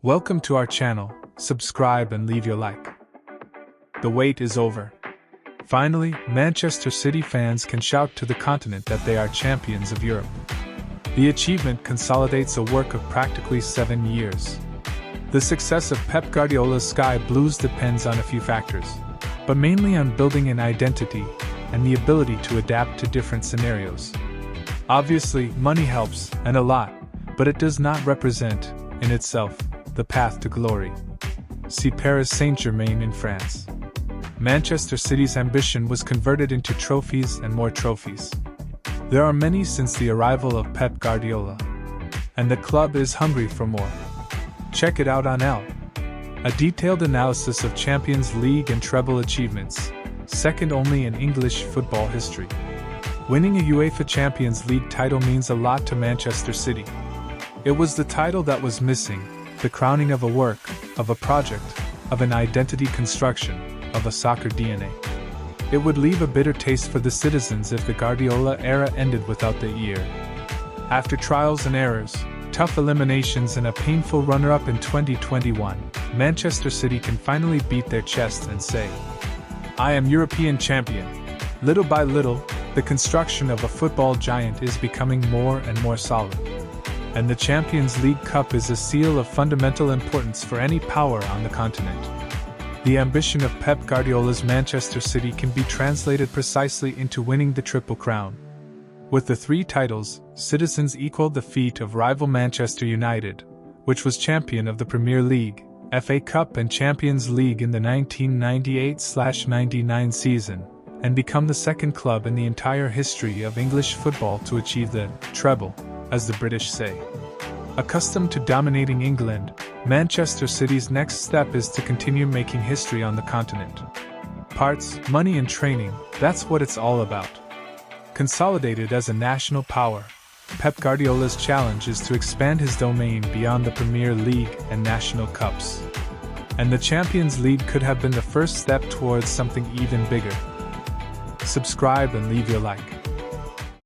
Welcome to our channel, subscribe and leave your like. The wait is over. Finally, Manchester City fans can shout to the continent that they are champions of Europe. The achievement consolidates a work of practically 7 years. The success of Pep Guardiola's Sky Blues depends on a few factors, but mainly on building an identity and the ability to adapt to different scenarios. Obviously, money helps, and a lot, but it does not represent, in itself, the path to glory. See Paris Saint-Germain in France. Manchester City's ambition was converted into trophies and more trophies. There are many since the arrival of Pep Guardiola, and the club is hungry for more. Check it out on L. A detailed analysis of Champions League and treble achievements, second only in English football history. Winning a UEFA Champions League title means a lot to Manchester City. It was the title that was missing, the crowning of a work, of a project, of an identity construction, of a soccer DNA. It would leave a bitter taste for the citizens if the Guardiola era ended without the year. After trials and errors, tough eliminations and a painful runner-up in 2021, Manchester City can finally beat their chest and say, "I am European champion." Little by little, the construction of a football giant is becoming more and more solid. And the Champions League Cup is a seal of fundamental importance for any power on the continent. The ambition of Pep Guardiola's Manchester City can be translated precisely into winning the Triple Crown. With the 3 titles, citizens equaled the feat of rival Manchester United, which was champion of the Premier League, FA Cup and Champions League in the 1998-99 season, and become the second club in the entire history of English football to achieve the treble, as the British say. Accustomed to dominating England, Manchester City's next step is to continue making history on the continent. Parts, money and training, that's what it's all about. Consolidated as a national power, Pep Guardiola's challenge is to expand his domain beyond the Premier League and national cups. And the Champions League could have been the first step towards something even bigger. Subscribe and leave your like.